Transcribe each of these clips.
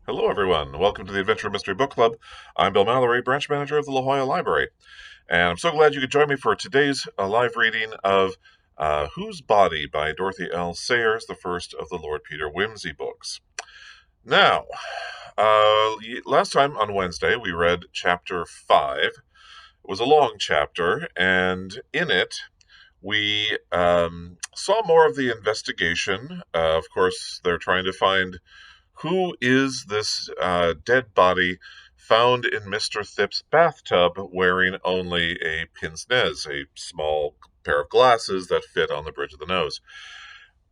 Hello, everyone. Welcome to the Adventure Mystery Book Club. I'm Bill Mallory, branch manager of the La Jolla Library. And I'm so glad you could join me for today's live reading of Whose Body by Dorothy L. Sayers, the first of the Lord Peter Wimsey books. Now, last time on Wednesday, we read chapter 5. It was a long chapter, and in it, we saw more of the investigation. Of course, they're trying to find who is this dead body found in Mr. Thipp's bathtub wearing only a pince-nez, a small pair of glasses that fit on the bridge of the nose.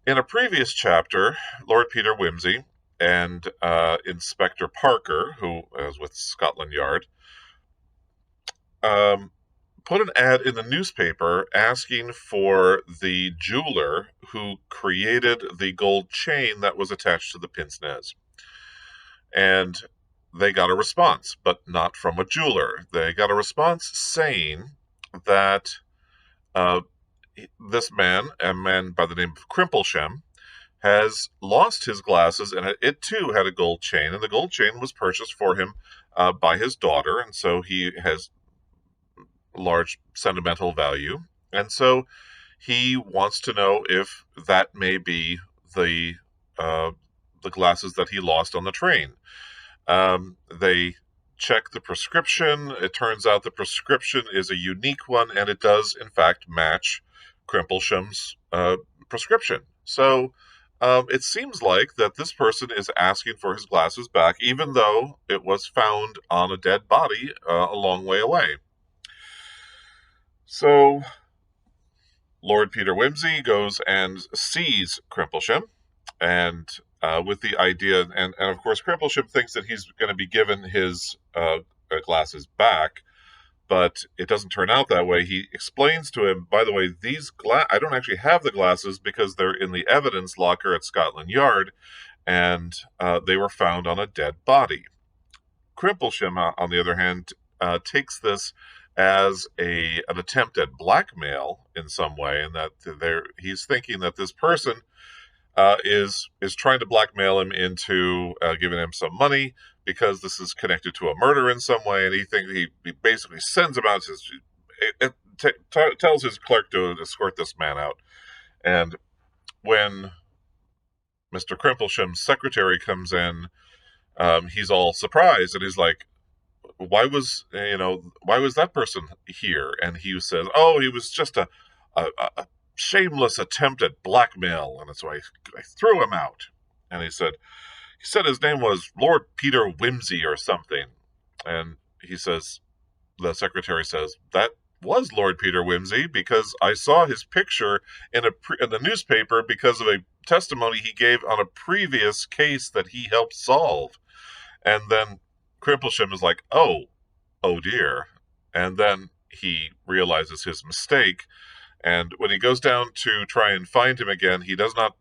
In a previous chapter, Lord Peter Wimsey and Inspector Parker, who was with Scotland Yard, put an ad in the newspaper asking for the jeweler who created the gold chain that was attached to the pince-nez. And they got a response, but not from a jeweler. They got a response saying that this man, a man by the name of Crimplesham, has lost his glasses, and it too had a gold chain, and the gold chain was purchased for him by his daughter, and so he has large sentimental value, and so he wants to know if that may be the glasses that he lost on the train. They check the prescription. It turns out the prescription is a unique one, and it does, in fact, match Crimplesham's prescription. So it seems like that this person is asking for his glasses back, even though it was found on a dead body a long way away. So Lord Peter Wimsey goes and sees Crimplesham, and with the idea, and of course, Crimplesham thinks that he's going to be given his glasses back, but it doesn't turn out that way. He explains to him, by the way, I don't actually have the glasses because they're in the evidence locker at Scotland Yard, and they were found on a dead body. Crimplesham, on the other hand, takes this as an attempt at blackmail in some way, and that he's thinking that this person is trying to blackmail him into giving him some money because this is connected to a murder in some way, and he basically sends him out. Tells his clerk to escort this man out, and when Mr. Crimplesham's secretary comes in, he's all surprised, and he's like, why was that person here? And he says, oh, he was just a shameless attempt at blackmail, and that's why I threw him out. And he said his name was Lord Peter Wimsey or something. And the secretary says, that was Lord Peter Wimsey because I saw his picture in the newspaper because of a testimony he gave on a previous case that he helped solve. And then Crimplesham is like, oh dear. And then he realizes his mistake. And when he goes down to try and find him again, he does not.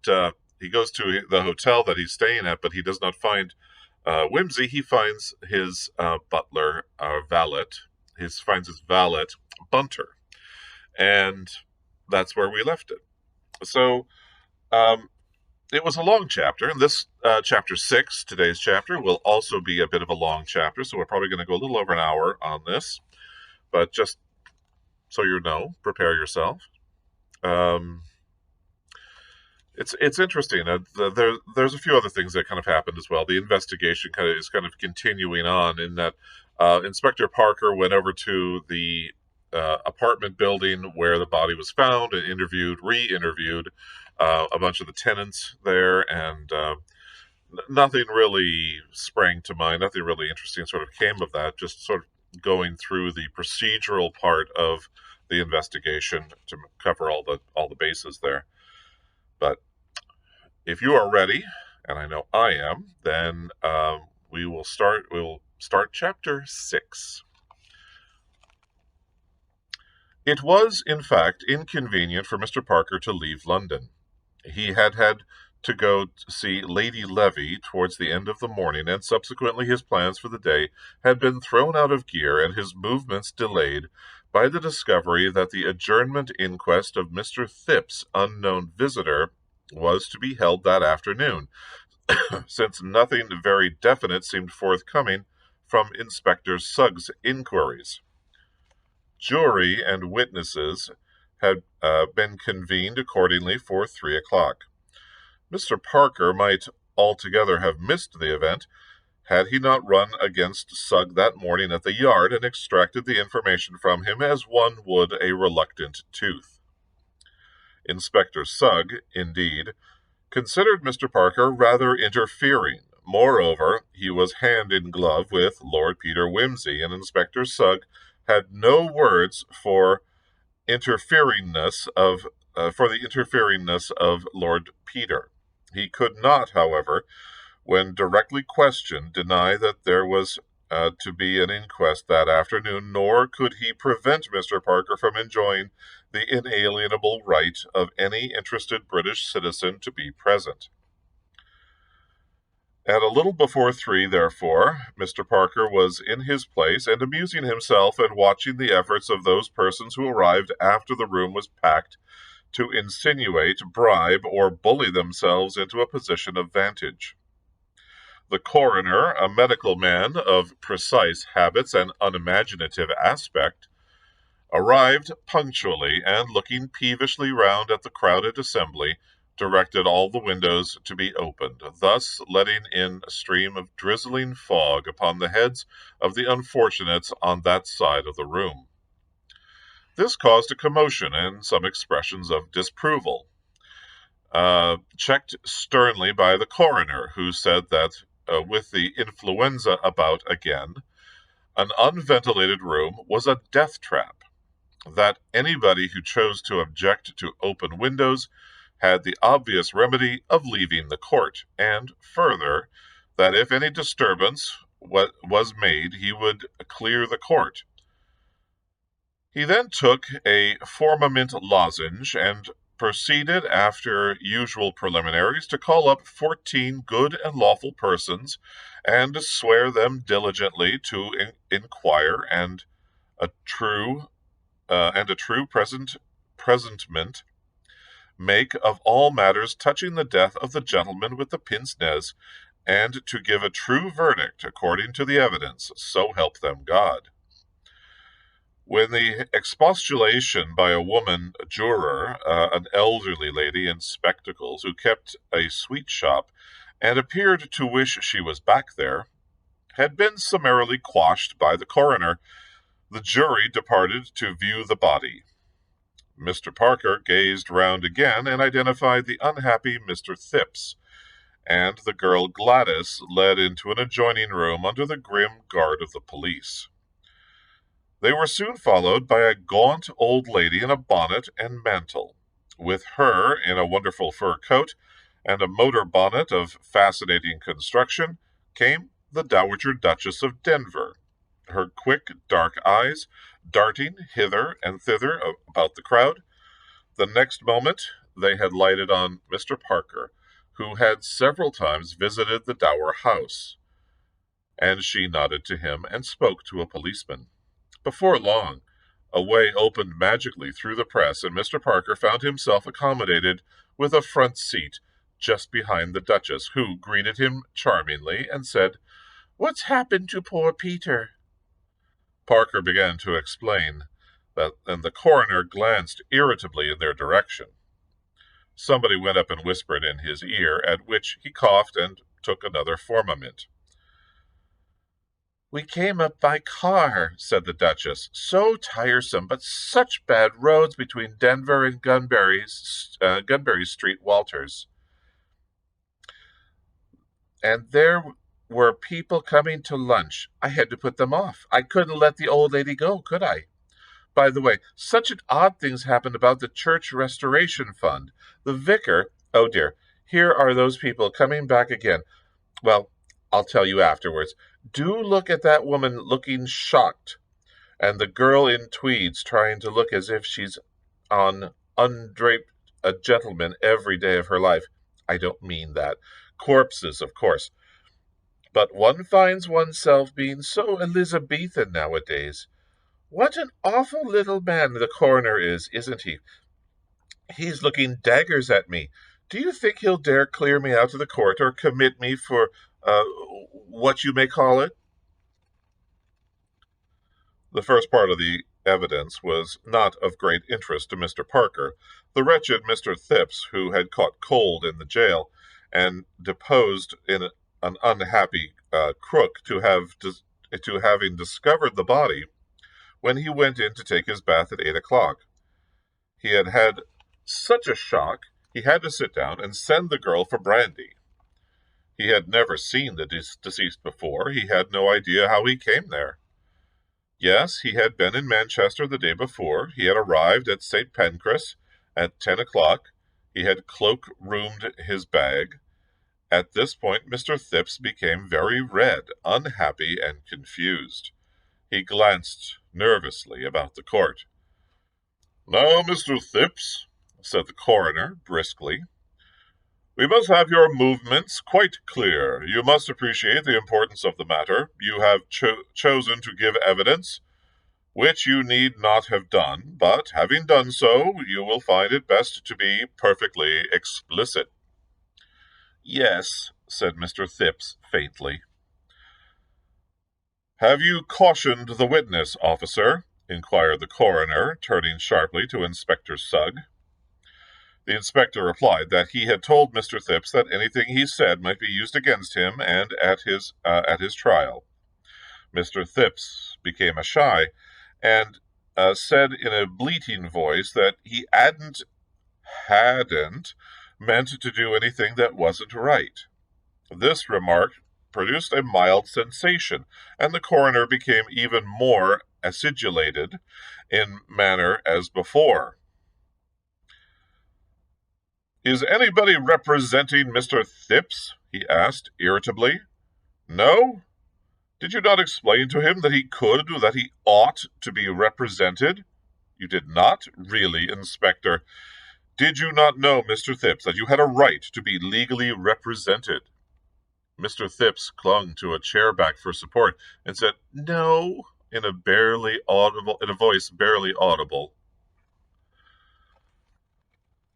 He goes to the hotel that he's staying at, but he does not find Wimsey. He finds his butler, valet. He finds his valet, Bunter, and that's where we left it. So it was a long chapter, and this chapter 6, today's chapter, will also be a bit of a long chapter. So we're probably going to go a little over an hour on this, but just so you know, prepare yourself. It's interesting. There's a few other things that kind of happened as well. The investigation is kind of continuing on in that Inspector Parker went over to the apartment building where the body was found and re-interviewed a bunch of the tenants there, and nothing really sprang to mind. Nothing really interesting sort of came of that. Just sort of going through the procedural part of the investigation to cover all the bases there. But if you are ready, and I know I am, then we will start. We will start chapter 6. It was, in fact, inconvenient for Mr. Parker to leave London. He had to go to see Lady Levy towards the end of the morning, and subsequently his plans for the day had been thrown out of gear and his movements delayed by the discovery that the adjournment inquest of Mr. Thipp's unknown visitor was to be held that afternoon. since nothing very definite seemed forthcoming from Inspector Suggs' inquiries. Jury and witnesses had been convened accordingly for 3 o'clock. Mr. Parker might altogether have missed the event had he not run against Sugg that morning at the yard and extracted the information from him as one would a reluctant tooth. Inspector Sugg, indeed, considered Mr. Parker rather interfering. Moreover, he was hand in glove with Lord Peter Wimsey, and Inspector Sugg had no words for the interferingness of Lord Peter. He could not, however, when directly questioned, deny that there was to be an inquest that afternoon, nor could he prevent Mr. Parker from enjoying the inalienable right of any interested British citizen to be present. At a little before 3, therefore, Mr. Parker was in his place and amusing himself and watching the efforts of those persons who arrived after the room was packed to insinuate, bribe, or bully themselves into a position of vantage. The coroner, a medical man of precise habits and unimaginative aspect, arrived punctually, and looking peevishly round at the crowded assembly, directed all the windows to be opened, thus letting in a stream of drizzling fog upon the heads of the unfortunates on that side of the room. This caused a commotion and some expressions of disapproval, checked sternly by the coroner, who said that with the influenza about again, an unventilated room was a death trap, that anybody who chose to object to open windows had the obvious remedy of leaving the court, and further, that if any disturbance was made, he would clear the court. He then took a formamint lozenge and proceeded, after usual preliminaries, to call up 14 good and lawful persons, and swear them diligently to inquire and a true presentment make of all matters touching the death of the gentleman with the pince-nez, and to give a true verdict according to the evidence, so help them God. When the expostulation by a woman juror, an elderly lady in spectacles who kept a sweet shop and appeared to wish she was back there, had been summarily quashed by the coroner, the jury departed to view the body. Mr. Parker gazed round again and identified the unhappy Mr. Thipps, and the girl Gladys led into an adjoining room under the grim guard of the police. They were soon followed by a gaunt old lady in a bonnet and mantle. With her, in a wonderful fur coat and a motor bonnet of fascinating construction, came the Dowager Duchess of Denver, her quick, dark eyes darting hither and thither about the crowd. The next moment they had lighted on Mr. Parker, who had several times visited the Dower house, and she nodded to him and spoke to a policeman. Before long, a way opened magically through the press, and Mr. Parker found himself accommodated with a front seat just behind the Duchess, who greeted him charmingly and said, "What's happened to poor Peter?" Parker began to explain, and the coroner glanced irritably in their direction. Somebody went up and whispered in his ear, at which he coughed and took another formamint. "We came up by car," said the Duchess. "So tiresome, but such bad roads between Denver and Gunberry Street, Walters. And there were people coming to lunch. I had to put them off. I couldn't let the old lady go, could I? By the way, such an odd things happened about the church restoration fund. The vicar, oh dear, here are those people coming back again. Well, I'll tell you afterwards. Do look at that woman looking shocked, and the girl in tweeds trying to look as if she's on undraped a gentleman every day of her life. I don't mean that. Corpses, of course. But one finds oneself being so Elizabethan nowadays. What an awful little man the coroner is, isn't he? He's looking daggers at me. Do you think he'll dare clear me out of the court or commit me for what you may call it? The first part of the evidence was not of great interest to Mr. Parker. The wretched Mr. Phipps, who had caught cold in the jail and deposed in an unhappy crook to having discovered the body when he went in to take his bath at 8 o'clock. He had had such a shock, he had to sit down and send the girl for brandy. He had never seen the deceased before. He had no idea how he came there. Yes, he had been in Manchester the day before. He had arrived at St. Pancras at 10 o'clock. He had cloak-roomed his bag. At this point, Mr. Phipps became very red, unhappy, and confused. He glanced nervously about the court. "Now, Mr. Phipps," said the coroner briskly, "we must have your movements quite clear. You must appreciate the importance of the matter. You have chosen to give evidence, which you need not have done, but having done so, you will find it best to be perfectly explicit." "Yes," said Mr. Phipps faintly. "Have you cautioned the witness, officer?" inquired the coroner, turning sharply to Inspector Sugg. The inspector replied that he had told Mr. Phipps that anything he said might be used against him and at his trial. Mr. Phipps became shy and said in a bleating voice that he hadn't meant to do anything that wasn't right. This remark produced a mild sensation, and the coroner became even more acidulated in manner as before. "Is anybody representing Mr. Phipps?" he asked irritably. "No? Did you not explain to him that he could, that he ought to be represented?" "You did not? Really, Inspector? Did you not know, Mr. Phipps, that you had a right to be legally represented?" Mr. Phipps clung to a chair back for support and said, "No," in a voice barely audible.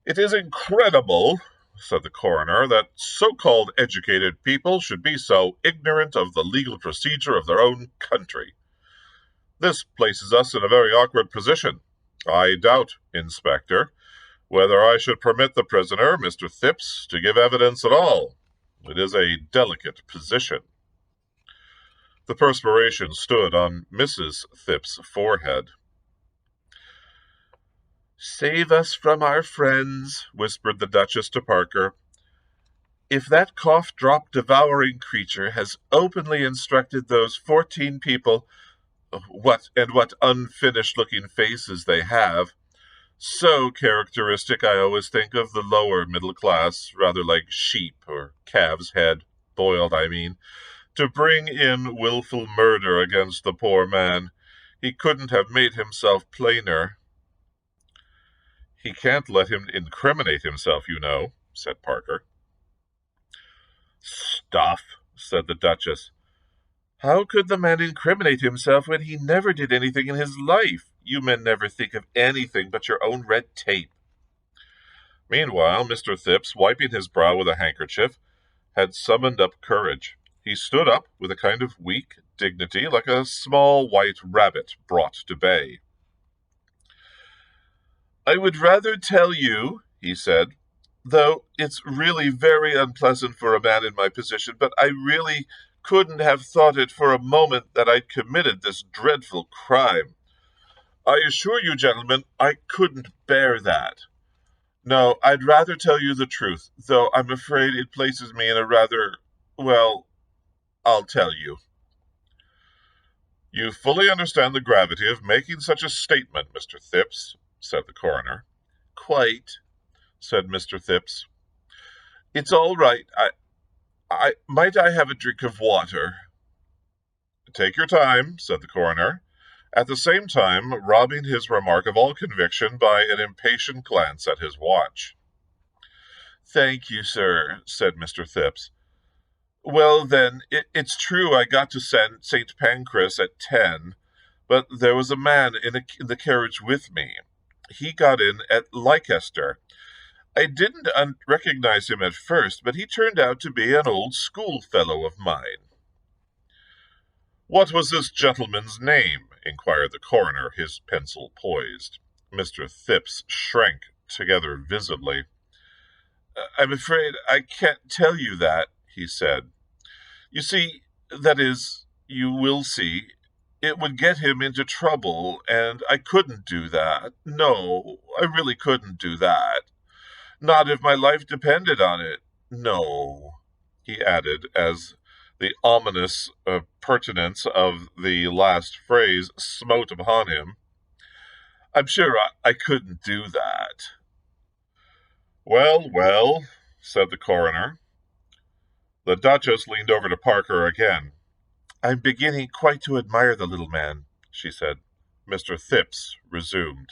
"It is incredible," said the coroner, "that so-called educated people should be so ignorant of the legal procedure of their own country. This places us in a very awkward position. I doubt, Inspector, whether I should permit the prisoner, Mr. Phipps, to give evidence at all. It is a delicate position." The perspiration stood on Mrs. Phipps' forehead. "Save us from our friends," whispered the Duchess to Parker. "If that cough-drop-devouring creature has openly instructed those 14 people, what unfinished-looking faces they have, so characteristic, I always think, of the lower middle class, rather like sheep or calf's head, boiled, I mean, to bring in wilful murder against the poor man. He couldn't have made himself plainer." "He can't let him incriminate himself, you know," said Parker. "Stuff," said the Duchess. "How could the man incriminate himself when he never did anything in his life? You men never think of anything but your own red tape." Meanwhile, Mr. Phipps, wiping his brow with a handkerchief, had summoned up courage. He stood up with a kind of weak dignity, like a small white rabbit brought to bay. "I would rather tell you," he said, "though it's really very unpleasant for a man in my position, but I really couldn't have thought it for a moment that I'd committed this dreadful crime. I assure you, gentlemen, I couldn't bear that. No, I'd rather tell you the truth, though I'm afraid it places me in a rather, well, I'll tell you." "You fully understand the gravity of making such a statement, Mr. Phipps," said the coroner. "Quite," said Mr. Phipps. "It's all right. Might I have a drink of water?" "Take your time," said the coroner, at the same time robbing his remark of all conviction by an impatient glance at his watch. "Thank you, sir," said Mr. Phipps. "Well, then, it's true I got to St. Pancras at 10, but there was a man in the carriage with me. He got in at Leicester. I didn't recognize him at first, but he turned out to be an old schoolfellow of mine. What was this gentleman's name? Inquired the coroner, his pencil poised. Mr. Phipps shrank together visibly. I'm afraid I can't tell you that, he said. You see, that is, you will see, it would get him into trouble, and I couldn't do that. No, I really couldn't do that. Not if my life depended on it. No, he added, as the ominous pertinence of the last phrase smote upon him. I'm sure I couldn't do that. Well, well, said the coroner. The Duchess leaned over to Parker again. I'm beginning quite to admire the little man, she said. Mr. Phipps resumed.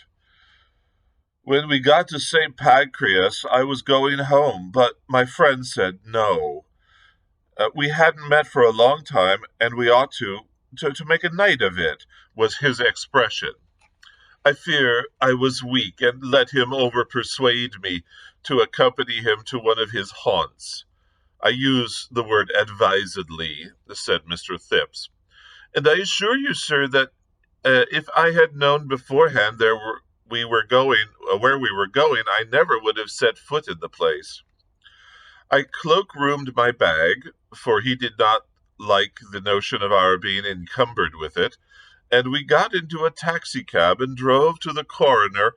When we got to St. Pancras, I was going home, but my friend said no. We hadn't met for a long time, and we ought to make a night of it, was his expression. I fear I was weak and let him over-persuade me to accompany him to one of his haunts. I use the word advisedly, said Mr. Phipps. And I assure you, sir, that if I had known beforehand where we were going, I never would have set foot in the place. I cloak-roomed my bag, for he did not like the notion of our being encumbered with it, and we got into a taxicab and drove to the corner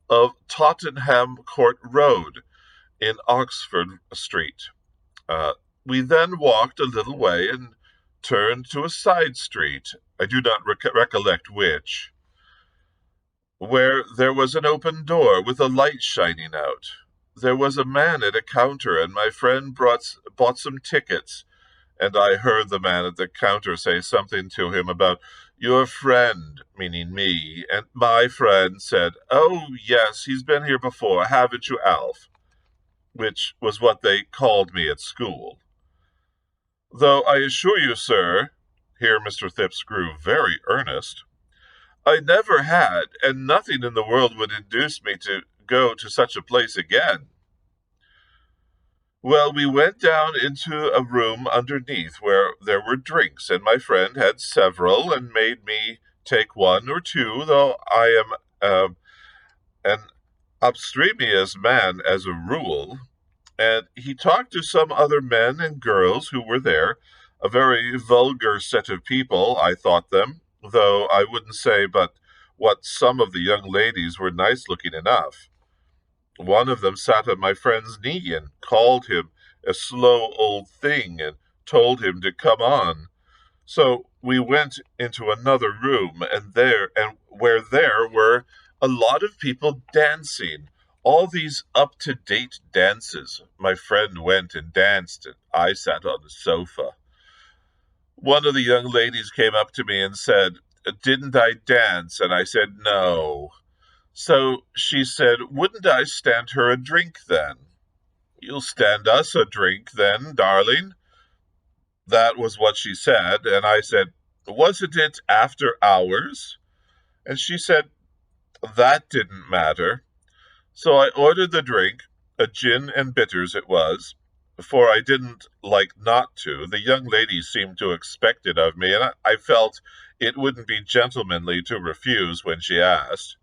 of Tottenham Court Road in Oxford Street. We then walked a little way and turned to a side street, I do not recollect which, where there was an open door with a light shining out. There was a man at a counter, and my friend bought some tickets, and I heard the man at the counter say something to him about your friend, meaning me, and my friend said, oh, yes, he's been here before, haven't you, Alf? Which was what they called me at school. Though I assure you, sir, here Mr. Phipps grew very earnest, I never had, and nothing in the world would induce me to go to such a place again. Well, we went down into a room underneath where there were drinks, and my friend had several and made me take one or two, though I am an abstemious man as a rule. And he talked to some other men and girls who were there, a very vulgar set of people, I thought them, though I wouldn't say but what some of the young ladies were nice-looking enough. One of them sat on my friend's knee and called him a slow old thing and told him to come on. So we went into another room, and where there were a lot of people dancing, all these up-to-date dances. My friend went and danced, and I sat on the sofa. One of the young ladies came up to me and said, didn't I dance? And I said, no. So she said, wouldn't I stand her a drink then? You'll stand us a drink then, darling. That was what she said, and I said, wasn't it after hours? And she said, that didn't matter. So I ordered the drink, a gin and bitters it was, for I didn't like not to. The young lady seemed to expect it of me, and I felt it wouldn't be gentlemanly to refuse when she asked.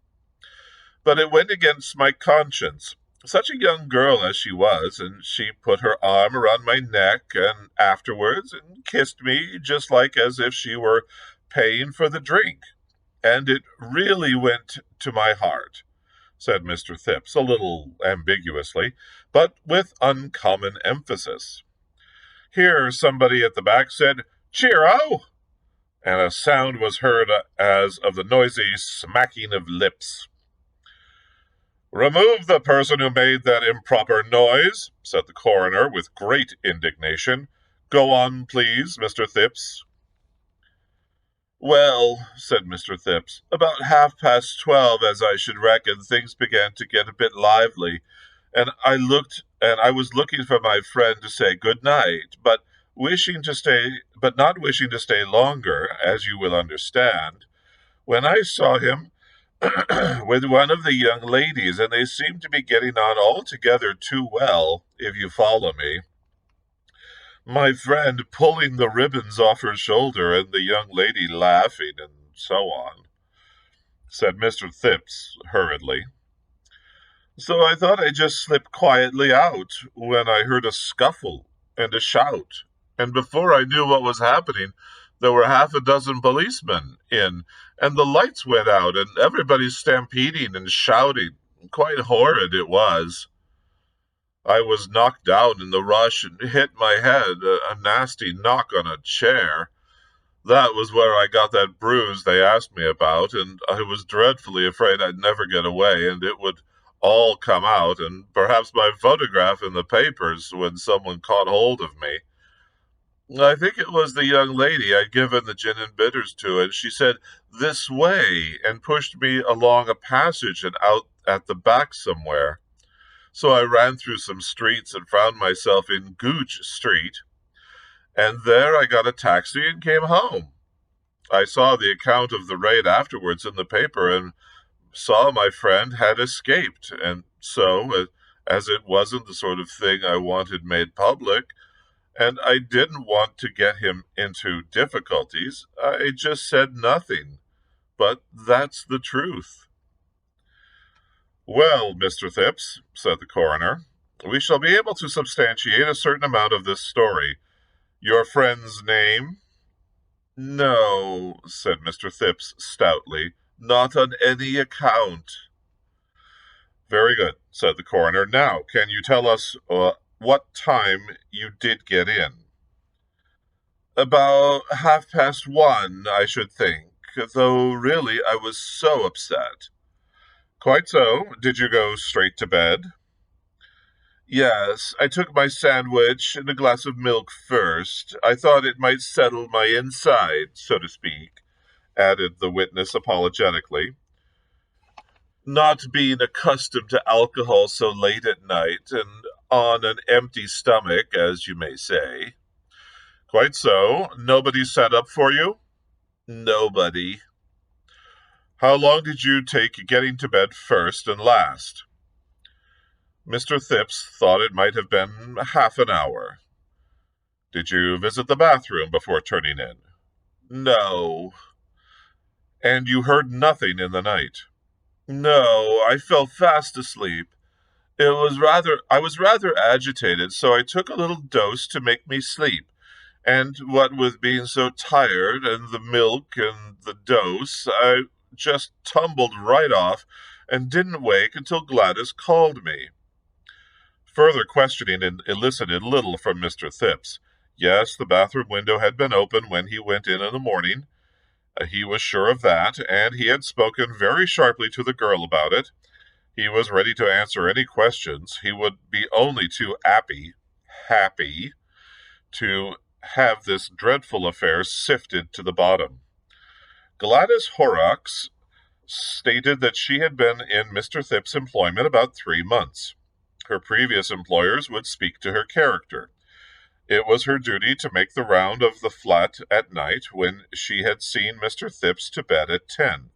But it went against my conscience. Such a young girl as she was, and she put her arm around my neck and afterwards and kissed me just like as if she were paying for the drink. And it really went to my heart, said Mr. Phipps, a little ambiguously, but with uncommon emphasis. Here somebody at the back said, cheero! And a sound was heard as of the noisy smacking of lips. Remove the person who made that improper noise, said the coroner with great indignation. Go on, please, Mr. Phipps. Well, said Mr. Phipps, about 12:30, as I should reckon, things began to get a bit lively, and I was looking for my friend to say good night, but not wishing to stay longer, as you will understand, when I saw him with one of the young ladies, and they seem to be getting on altogether too well, if you follow me. My friend pulling the ribbons off her shoulder, and the young lady laughing, and so on," said Mr. Phipps hurriedly. "So I thought I'd just slip quietly out, when I heard a scuffle and a shout, and before I knew what was happening, there were half a dozen policemen in, and the lights went out, and everybody stampeding and shouting. Quite horrid it was. I was knocked down in the rush and hit my head, a nasty knock on a chair. That was where I got that bruise they asked me about, and I was dreadfully afraid I'd never get away, and it would all come out, and perhaps my photograph in the papers when someone caught hold of me. I think it was the young lady I'd given the gin and bitters to, and she said, 'This way,' and pushed me along a passage and out at the back somewhere. So I ran through some streets and found myself in Gooch Street, and there I got a taxi and came home. I saw the account of the raid afterwards in the paper and saw my friend had escaped, and so, as it wasn't the sort of thing I wanted made public, and I didn't want to get him into difficulties, I just said nothing. But that's the truth." "Well, Mr. Phipps," said the coroner, "we shall be able to substantiate a certain amount of this story. Your friend's name?" "No," said Mr. Phipps stoutly, "not on any account." "Very good," said the coroner. "Now, can you tell us what time you did get in?" "About 1:30, I should think, though really I was so upset." "Quite so. Did you go straight to bed?" "Yes, I took my sandwich and a glass of milk first. I thought it might settle my inside, so to speak," added the witness apologetically, "not being accustomed to alcohol so late at night and on an empty stomach, as you may say." "Quite so. Nobody sat up for you?" "Nobody." "How long did you take getting to bed first and last?" Mr. Phipps thought it might have been half an hour. "Did you visit the bathroom before turning in?" "No." "And you heard nothing in the night?" "No, I fell fast asleep. I was rather agitated, so I took a little dose to make me sleep. And what with being so tired, and the milk, and the dose, I just tumbled right off, and didn't wake until Gladys called me." Further questioning elicited little from Mr. Phipps. Yes, the bathroom window had been open when he went in the morning. He was sure of that, and he had spoken very sharply to the girl about it. He was ready to answer any questions. He would be only too happy, to have this dreadful affair sifted to the bottom. Gladys Horrocks stated that she had been in Mr. Phipps' employment about 3 months. Her previous employers would speak to her character. It was her duty to make the round of the flat at night when she had seen Mr. Phipps to bed at 10.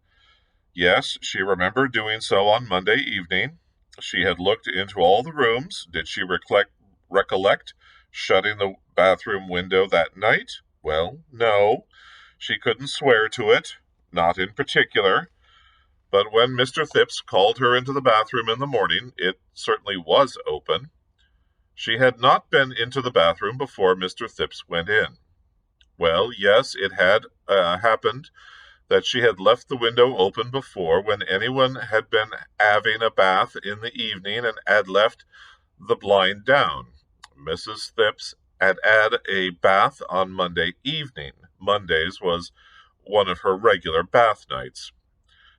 Yes, she remembered doing so on Monday evening. She had looked into all the rooms. Did she recollect shutting the bathroom window that night? Well, no. She couldn't swear to it, not in particular. But when Mr. Phipps called her into the bathroom in the morning, it certainly was open. She had not been into the bathroom before Mr. Phipps went in. Well, yes, it had happened that she had left the window open before when anyone had been having a bath in the evening and had left the blind down. Mrs. Phipps had had a bath on Monday evening. Mondays was one of her regular bath nights.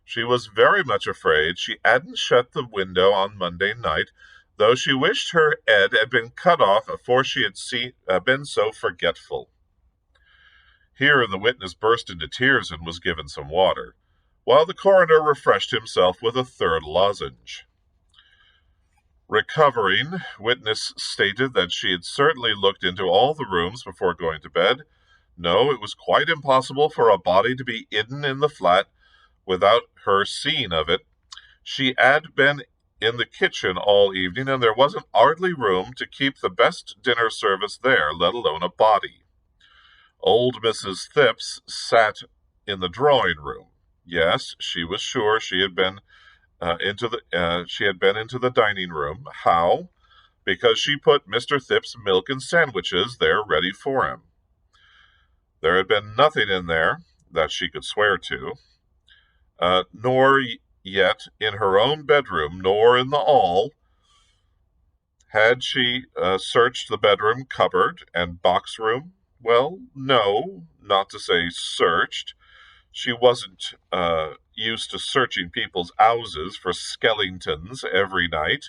She was very much afraid she hadn't shut the window on Monday night, though she wished her head had been cut off afore she had been so forgetful. Here the witness burst into tears and was given some water, while the coroner refreshed himself with a third lozenge. Recovering, witness stated that she had certainly looked into all the rooms before going to bed. No, it was quite impossible for a body to be hidden in the flat without her seeing of it. She had been in the kitchen all evening, and there wasn't hardly room to keep the best dinner service there, let alone a body. Old Mrs. Phipps sat in the drawing room. Yes, she was sure she had been into the dining room. How? Because she put Mr. Phipps' milk and sandwiches there ready for him. There had been nothing in there that she could swear to, nor yet in her own bedroom, nor in the hall. Had she searched the bedroom cupboard and box room? Well, no, not to say searched. She wasn't used to searching people's houses for skeletons every night,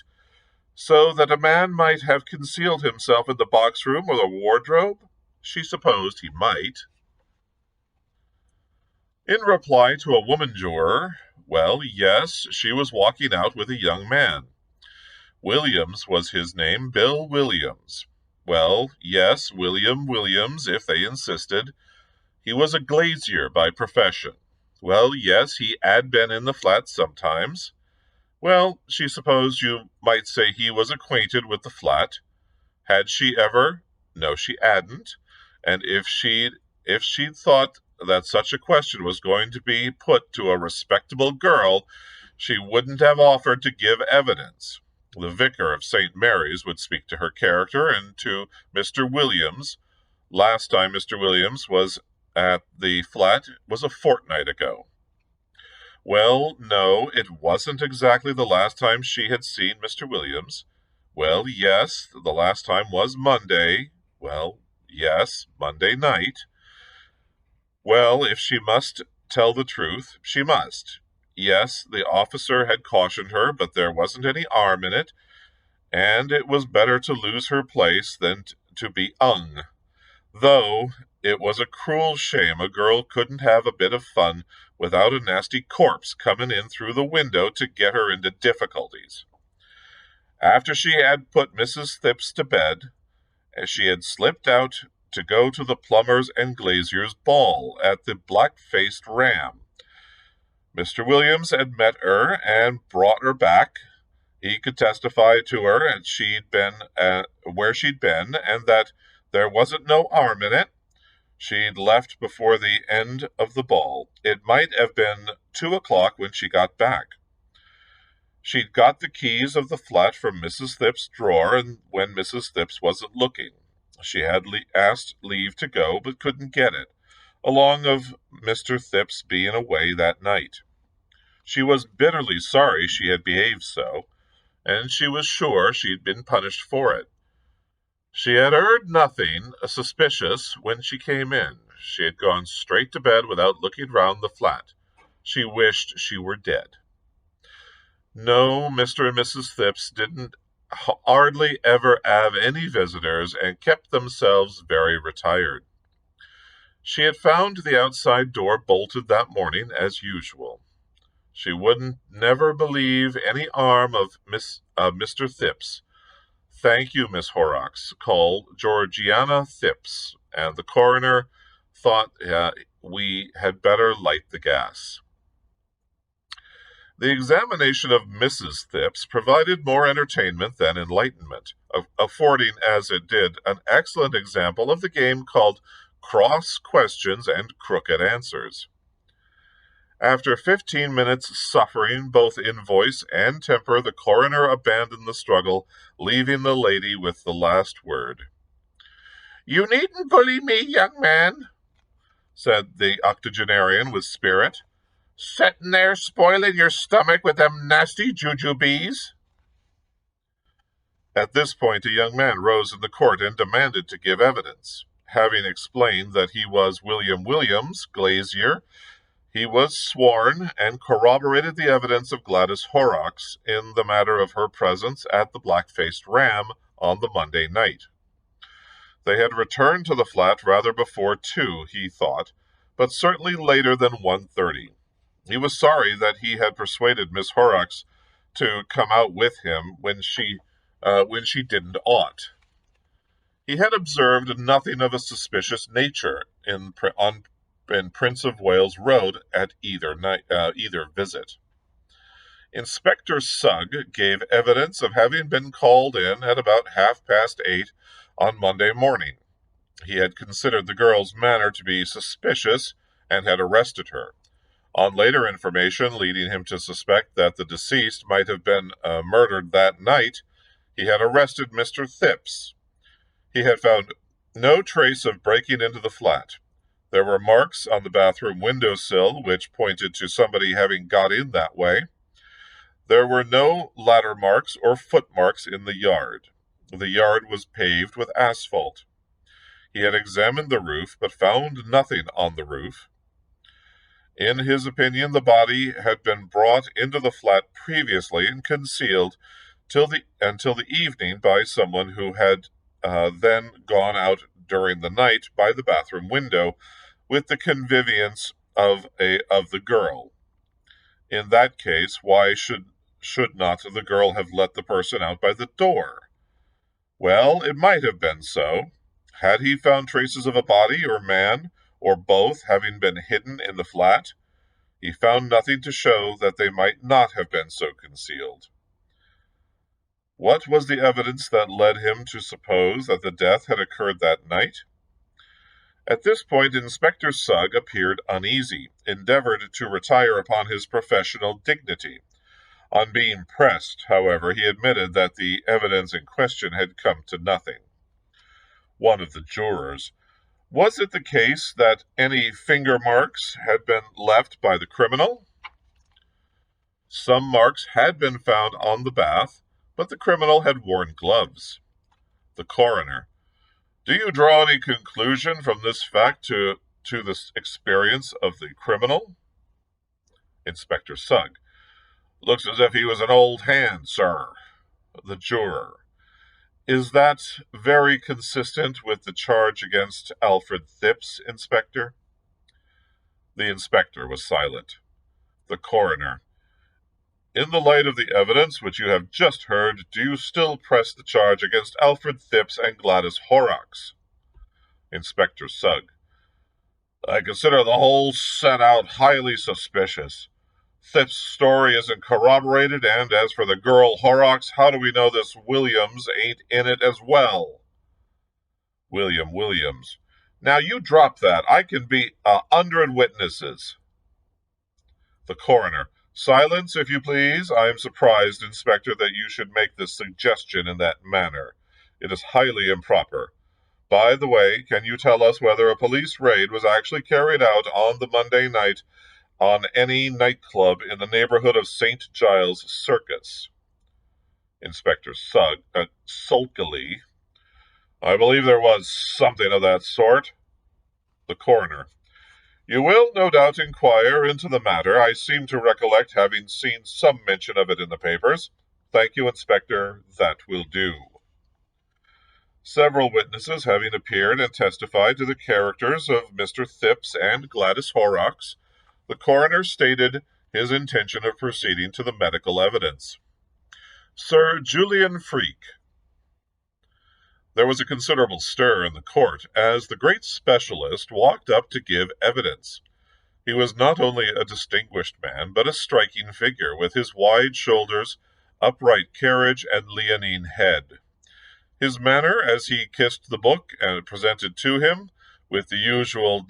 so that a man might have concealed himself in the box room or the wardrobe. She supposed he might. In reply to a woman juror, well, yes, she was walking out with a young man. Williams was his name, Bill Williams. Well, yes, William Williams, if they insisted. He was a glazier by profession. Well, yes, he had been in the flat sometimes. Well, she supposed you might say he was acquainted with the flat. Had she ever? No, she hadn't. And if she'd thought that such a question was going to be put to a respectable girl, she wouldn't have offered to give evidence. The vicar of St. Mary's would speak to her character and to Mr. Williams. Last time Mr. Williams was at the flat was a fortnight ago. Well, no, it wasn't exactly the last time she had seen Mr. Williams. Well, yes, the last time was Monday. Well, yes, Monday night. Well, if she must tell the truth, she must. Yes, the officer had cautioned her, but there wasn't any harm in it, and it was better to lose her place than to be hung. Though it was a cruel shame a girl couldn't have a bit of fun without a nasty corpse comin' in through the window to get her into difficulties. After she had put Mrs. Phipps to bed, she had slipped out to go to the plumbers and glaziers' ball at the Black-Faced Ram. Mr. Williams had met her and brought her back. He could testify to her and where she'd been, and that there wasn't no harm in it. She'd left before the end of the ball. It might have been 2 o'clock when she got back. She'd got the keys of the flat from Mrs. Phipps' drawer, and when Mrs. Phipps wasn't looking. She had asked leave to go, but couldn't get it, along of Mr. Phipps being away that night. She was bitterly sorry she had behaved so, and she was sure she'd been punished for it. She had heard nothing suspicious when she came in. She had gone straight to bed without looking round the flat. She wished she were dead. No, Mr. and Mrs. Phipps didn't hardly ever have any visitors and kept themselves very retired. She had found the outside door bolted that morning as usual. She wouldn't never believe any harm of Mr. Phipps. Thank you, Miss Horrocks, called Georgiana Phipps, and the coroner thought we had better light the gas. The examination of Mrs. Phipps provided more entertainment than enlightenment, affording, as it did, an excellent example of the game called cross questions and crooked answers. After 15 minutes' suffering, both in voice and temper, the coroner abandoned the struggle, leaving the lady with the last word. "You needn't bully me, young man," said the octogenarian with spirit. "Settin' there spoilin' your stomach with them nasty jujubes." At this point a young man rose in the court and demanded to give evidence. Having explained that he was William Williams, glazier, he was sworn and corroborated the evidence of Gladys Horrocks in the matter of her presence at the Black-Faced Ram on the Monday night. They had returned to the flat rather before 2, he thought, but certainly later than 1:30. He was sorry that he had persuaded Miss Horrocks to come out with him when she didn't ought. He had observed nothing of a suspicious nature Prince of Wales Road at either visit. Inspector Sugg gave evidence of having been called in at about 8:30 on Monday morning. He had considered the girl's manner to be suspicious and had arrested her. On later information leading him to suspect that the deceased might have been murdered that night, he had arrested Mr. Phipps. He had found no trace of breaking into the flat. There were marks on the bathroom windowsill which pointed to somebody having got in that way. There were no ladder marks or footmarks in the yard. The yard was paved with asphalt. He had examined the roof, but found nothing on the roof. In his opinion, the body had been brought into the flat previously and concealed until the evening by someone who had then gone out during the night by the bathroom window with the convenience of the girl. In that case, why should not the girl have let the person out by the door? Well, it might have been so. Had he found traces of a body or man, or both, having been hidden in the flat? He found nothing to show that they might not have been so concealed. What was the evidence that led him to suppose that the death had occurred that night? At this point, Inspector Sugg appeared uneasy, endeavored to retire upon his professional dignity. On being pressed, however, he admitted that the evidence in question had come to nothing. One of the jurors: was it the case that any finger marks had been left by the criminal? Some marks had been found on the bath, but the criminal had worn gloves. The coroner: do you draw any conclusion from this fact to the experience of the criminal? Inspector Sugg: looks as if he was an old hand, sir. The juror: is that very consistent with the charge against Alfred Phipps, Inspector? The inspector was silent. The coroner: in the light of the evidence which you have just heard, do you still press the charge against Alfred Phipps and Gladys Horrocks? Inspector Sugg: I consider the whole set out highly suspicious. Phipps' story isn't corroborated, and as for the girl Horrocks, how do we know this Williams ain't in it as well? William Williams: now you drop that. I can be 100 witnesses. The coroner: silence, if you please. I am surprised, Inspector, that you should make this suggestion in that manner. It is highly improper. By the way, can you tell us whether a police raid was actually carried out on the Monday night on any nightclub in the neighborhood of St. Giles Circus? Inspector Sugg, sulkily: I believe there was something of that sort. The coroner: you will no doubt inquire into the matter. I seem to recollect having seen some mention of it in the papers. Thank you, Inspector. That will do. Several witnesses having appeared and testified to the characters of Mr. Phipps and Gladys Horrocks, the coroner stated his intention of proceeding to the medical evidence. Sir Julian Freke. There was a considerable stir in the court as the great specialist walked up to give evidence. He was not only a distinguished man, but a striking figure, with his wide shoulders, upright carriage, and leonine head. His manner, as he kissed the book and presented to him, with the usual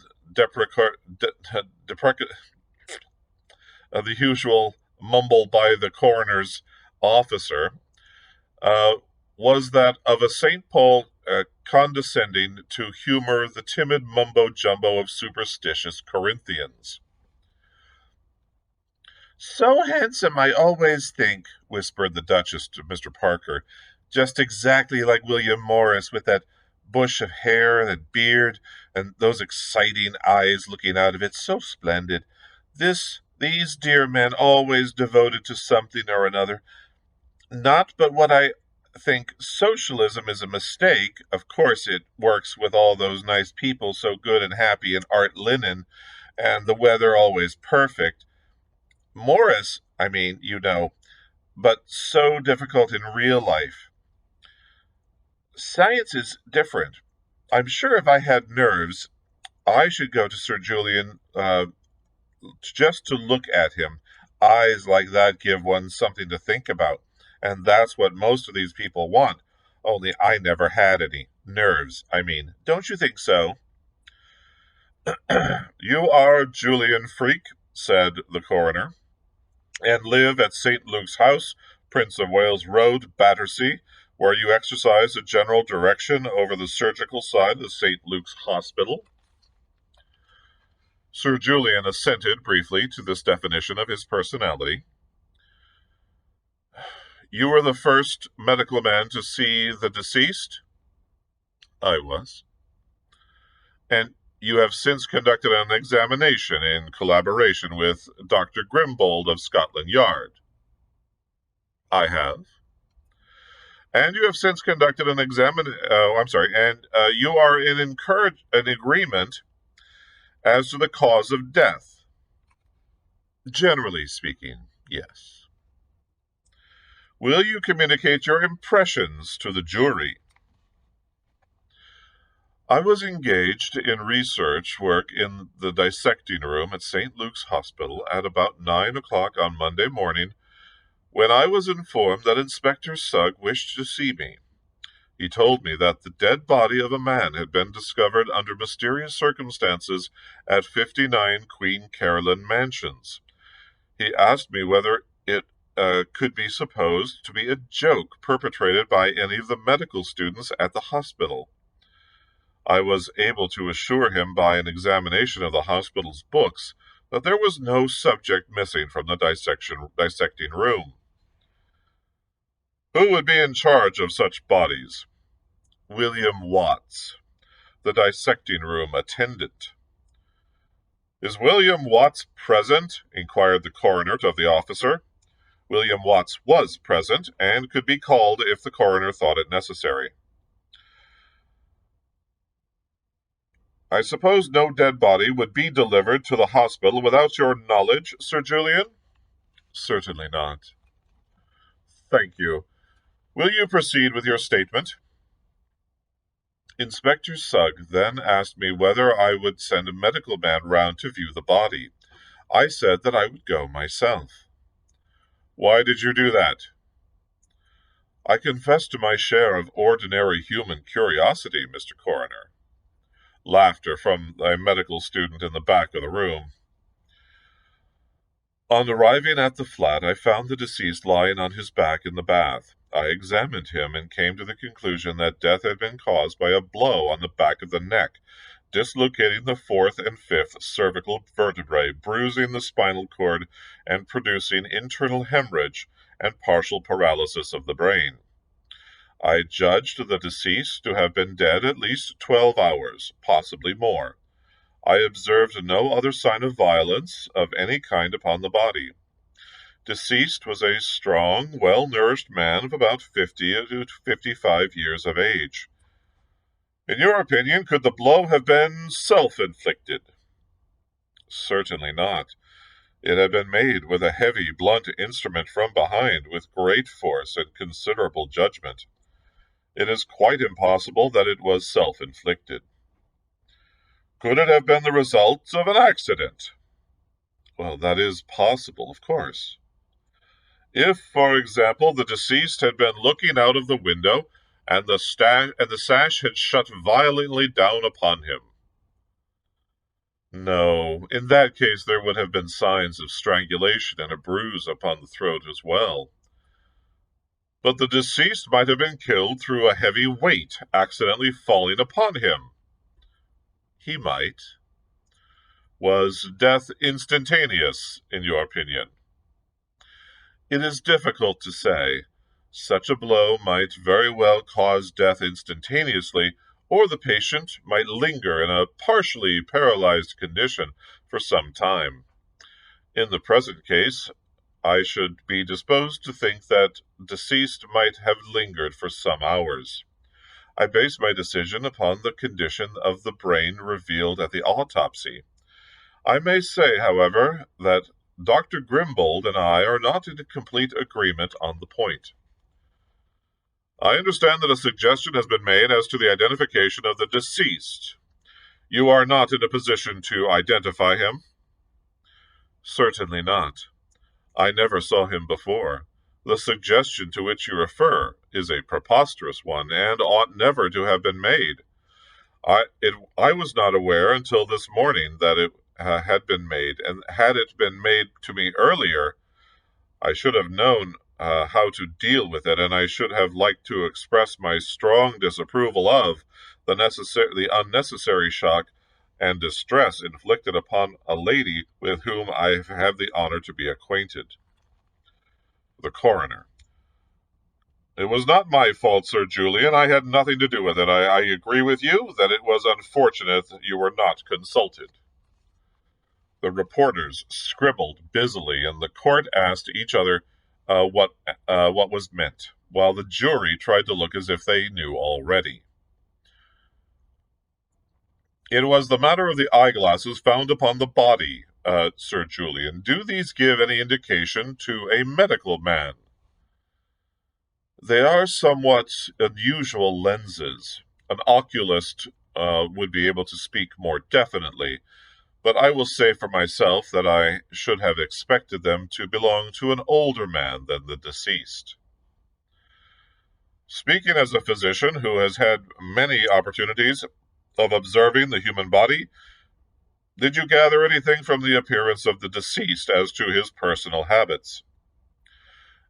the usual mumble by the coroner's officer, was that of a St. Paul condescending to humor the timid mumbo-jumbo of superstitious Corinthians. So handsome, I always think, whispered the Duchess to Mr. Parker, just exactly like William Morris, with that bush of hair, that beard, and those exciting eyes looking out of it, so splendid. These dear men always devoted to something or another. Not but what I think socialism is a mistake. Of course it works with all those nice people so good and happy in art linen, and the weather always perfect. Morris, I mean, but so difficult in real life. Science is different. I'm sure if I had nerves, I should go to Sir Julian just to look at him. Eyes like that give one something to think about, and that's what most of these people want. Only I never had any. Nerves, I mean. Don't you think so? You are Julian Freak, said the coroner, and live at St. Luke's House, Prince of Wales Road, Battersea, where you exercise a general direction over the surgical side of St. Luke's Hospital. Sir Julian assented briefly to this definition of his personality. You were the first medical man to see the deceased? I was. And you have since conducted an examination in collaboration with Dr. Grimbold of Scotland Yard? I have. And you have since conducted an you are in agreement as to the cause of death? Generally speaking, yes. Will you communicate your impressions to the jury? I was engaged in research work in the dissecting room at St. Luke's Hospital at about 9 o'clock on Monday morning when I was informed that Inspector Sugg wished to see me. He told me that the dead body of a man had been discovered under mysterious circumstances at 59 Queen Caroline Mansions. He asked me whether it could be supposed to be a joke perpetrated by any of the medical students at the hospital. I was able to assure him by an examination of the hospital's books that there was no subject missing from the dissecting room. Who would be in charge of such bodies? William Watts, the dissecting room attendant. Is William Watts present? Inquired the coroner of the officer. William Watts was present and could be called if the coroner thought it necessary. I suppose no dead body would be delivered to the hospital without your knowledge, Sir Julian? Certainly not. Thank you. Will you proceed with your statement? Inspector Sugg then asked me whether I would send a medical man round to view the body. I said that I would go myself. Why did you do that? I confess to my share of ordinary human curiosity, Mr. Coroner. Laughter from a medical student in the back of the room. On arriving at the flat, I found the deceased lying on his back in the bath. I examined him and came to the conclusion that death had been caused by a blow on the back of the neck, dislocating the fourth and fifth cervical vertebrae, bruising the spinal cord, and producing internal hemorrhage and partial paralysis of the brain. I judged the deceased to have been dead at least 12 hours, possibly more. I observed no other sign of violence of any kind upon the body. Deceased was a strong, well-nourished man of about 50 to 55 years of age. In your opinion, could the blow have been self-inflicted? Certainly not. It had been made with a heavy, blunt instrument from behind, with great force and considerable judgment. It is quite impossible that it was self-inflicted. Could it have been the result of an accident? Well, that is possible, of course. If, for example, the deceased had been looking out of the window and the sash had shut violently down upon him. No, in that case there would have been signs of strangulation and a bruise upon the throat as well. But the deceased might have been killed through a heavy weight accidentally falling upon him. He might. Was death instantaneous, in your opinion? It is difficult to say. Such a blow might very well cause death instantaneously, or the patient might linger in a partially paralyzed condition for some time. In the present case, I should be disposed to think that deceased might have lingered for some hours. I base my decision upon the condition of the brain revealed at the autopsy. I may say, however, that Dr. Grimbold and I are not in complete agreement on the point. I understand that a suggestion has been made as to the identification of the deceased. You are not in a position to identify him? Certainly not. I never saw him before. The suggestion to which you refer is a preposterous one, and ought never to have been made. I was not aware until this morning that it had been made, and had it been made to me earlier, I should have known how to deal with it, and I should have liked to express my strong disapproval of the unnecessary shock and distress inflicted upon a lady with whom I have the honor to be acquainted. The coroner. It was not my fault, Sir Julian. I had nothing to do with it. I agree with you that it was unfortunate that you were not consulted. The reporters scribbled busily, and the court asked each other what was meant, while the jury tried to look as if they knew already. It was the matter of the eyeglasses found upon the body, Sir Julian. Do these give any indication to a medical man? They are somewhat unusual lenses. An oculist would be able to speak more definitely, but I will say for myself that I should have expected them to belong to an older man than the deceased. Speaking as a physician who has had many opportunities of observing the human body, did you gather anything from the appearance of the deceased as to his personal habits?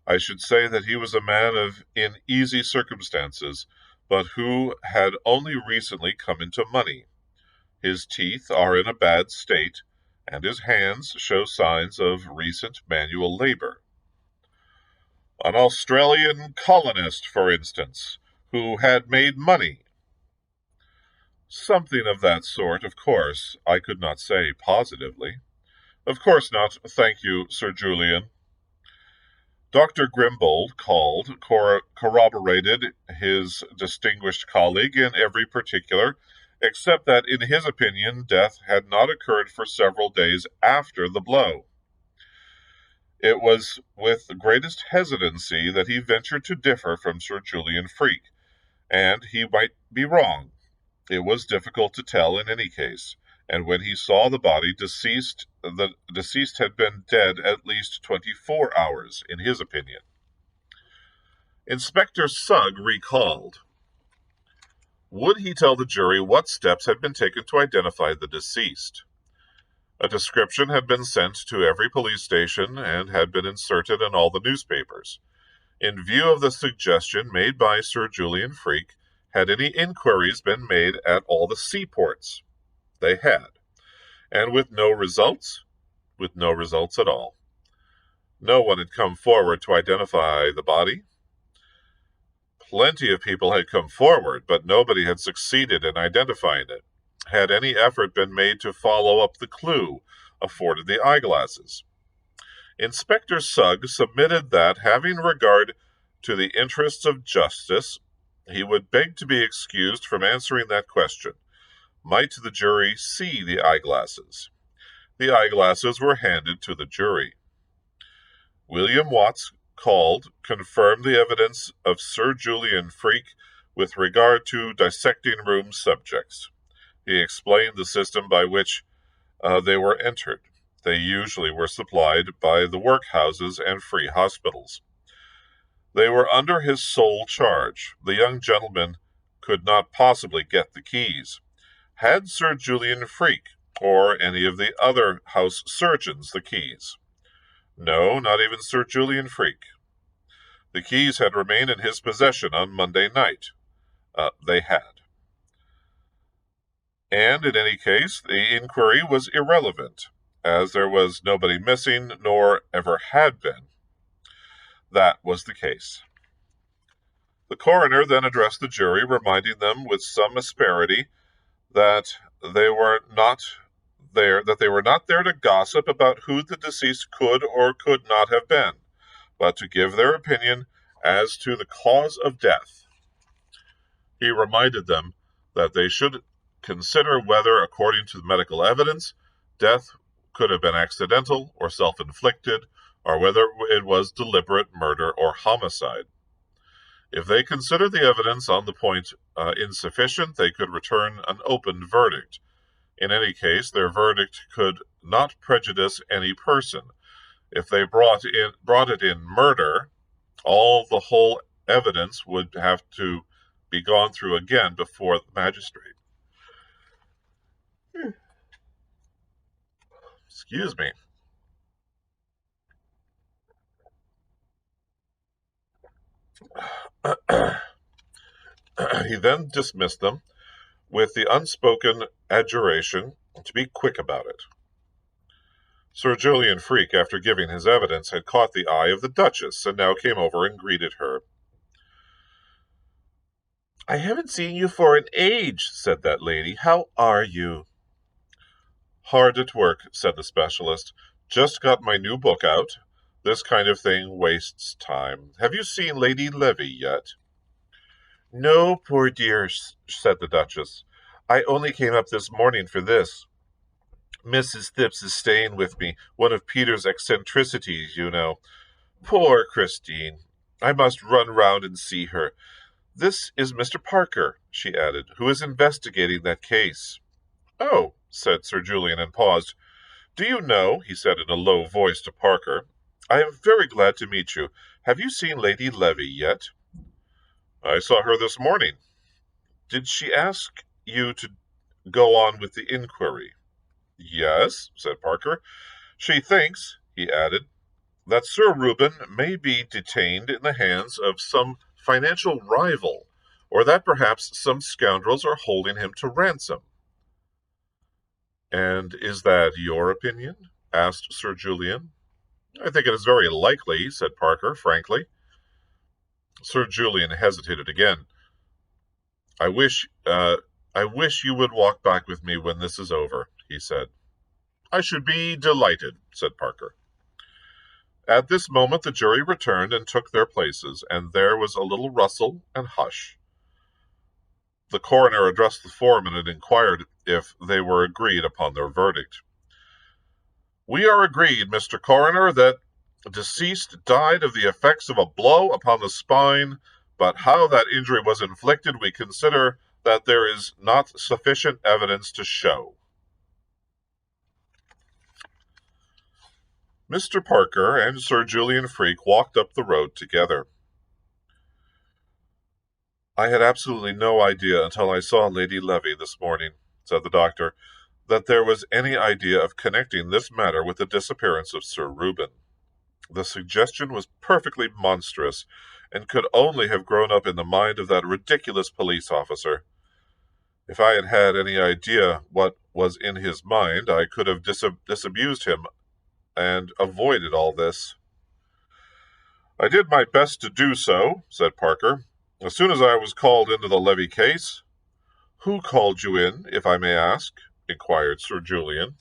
I should say that he was a man in easy circumstances, but who had only recently come into money. His teeth are in a bad state, and his hands show signs of recent manual labor. An Australian colonist, for instance, who had made money. Something of that sort, of course. I could not say positively. Of course not. Thank you, Sir Julian. Dr. Grimbold called, corroborated his distinguished colleague in every particular, except that, in his opinion, death had not occurred for several days after the blow. It was with the greatest hesitancy that he ventured to differ from Sir Julian Freke, and he might be wrong. It was difficult to tell in any case, and when he saw the body, the deceased had been dead at least 24 hours, in his opinion. Inspector Sugg recalled. Would he tell the jury what steps had been taken to identify the deceased? A description had been sent to every police station and had been inserted in all the newspapers. In view of the suggestion made by Sir Julian Freke, had any inquiries been made at all the seaports? They had. And with no results? With no results at all. No one had come forward to identify the body. Plenty of people had come forward, but nobody had succeeded in identifying it. Had any effort been made to follow up the clue afforded the eyeglasses? Inspector Sugg submitted that, having regard to the interests of justice, he would beg to be excused from answering that question. Might the jury see the eyeglasses? The eyeglasses were handed to the jury. William Watts called, confirmed the evidence of Sir Julian Freke with regard to dissecting room subjects. He explained the system by which they were entered. They usually were supplied by the workhouses and free hospitals. They were under his sole charge. The young gentleman could not possibly get the keys. Had Sir Julian Freke or any of the other house surgeons the keys? No, not even Sir Julian Freke. The keys had remained in his possession on Monday night. They had. And in any case, the inquiry was irrelevant, as there was nobody missing, nor ever had been. That was the case. The coroner then addressed the jury, reminding them with some asperity that they were not there to gossip about who the deceased could or could not have been, but to give their opinion as to the cause of death. He reminded them that they should consider whether, according to the medical evidence, death could have been accidental or self-inflicted, or whether it was deliberate murder or homicide. If they considered the evidence on the point insufficient, they could return an open verdict. In any case, their verdict could not prejudice any person. If they brought it in murder, all the whole evidence would have to be gone through again before the magistrate. Excuse me. He then dismissed them with the unspoken adjuration to be quick about it. Sir Julian Freke, after giving his evidence, had caught the eye of the Duchess, and now came over and greeted her. "I haven't seen you for an age," said that lady. "How are you?" "Hard at work," said the specialist. "Just got my new book out. This kind of thing wastes time. Have you seen Lady Levy yet?" "No, poor dear," said the Duchess. "I only came up this morning for this. Mrs. Thipps is staying with me, one of Peter's eccentricities, you know. Poor Christine. I must run round and see her. This is Mr. Parker," she added, "who is investigating that case." "Oh," said Sir Julian, and paused. "Do you know," he said in a low voice to Parker, "I am very glad to meet you. Have you seen Lady Levy yet?" "I saw her this morning." "Did she ask you to go on with the inquiry?" "Yes," said Parker. "She thinks," he added, "that Sir Reuben may be detained in the hands of some financial rival, or that perhaps some scoundrels are holding him to ransom." "And is that your opinion?" asked Sir Julian. "I think it is very likely," said Parker, frankly. Sir Julian hesitated again. I wish you would walk back with me when this is over," he said. "I should be delighted," said Parker. At this moment the jury returned and took their places, and there was a little rustle and hush. The coroner addressed the foreman and inquired if they were agreed upon their verdict. "We are agreed, Mr. Coroner, that the deceased died of the effects of a blow upon the spine, but how that injury was inflicted we consider that there is not sufficient evidence to show." Mr. Parker and Sir Julian Freke walked up the road together. "I had absolutely no idea until I saw Lady Levy this morning," said the doctor, "that there was any idea of connecting this matter with the disappearance of Sir Reuben. The suggestion was perfectly monstrous, and could only have grown up in the mind of that ridiculous police officer. If I had had any idea what was in his mind, I could have disabused him and avoided all this." "I did my best to do so," said Parker. "As soon as I was called into the Levy case—" "Who called you in, if I may ask?" inquired Sir Julian.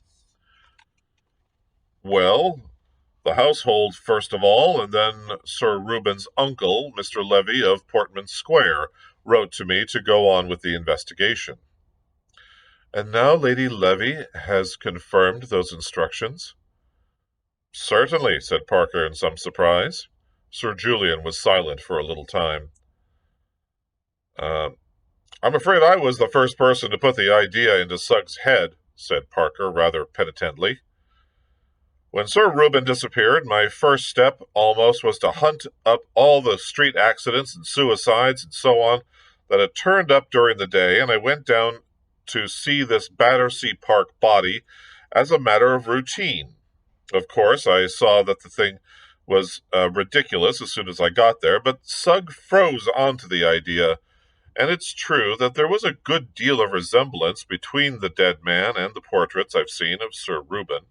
"Well, the household first of all, and then Sir Reuben's uncle, Mr. Levy of Portman Square, wrote to me to go on with the investigation." "And now Lady Levy has confirmed those instructions?" "Certainly," said Parker in some surprise. Sir Julian was silent for a little time. "I'm afraid I was the first person to put the idea into Suggs' head," said Parker rather penitently. "When Sir Reuben disappeared, my first step almost was to hunt up all the street accidents and suicides and so on that had turned up during the day, and I went down to see this Battersea Park body as a matter of routine. Of course, I saw that the thing was ridiculous as soon as I got there, but Sugg froze onto the idea, and it's true that there was a good deal of resemblance between the dead man and the portraits I've seen of Sir Reuben."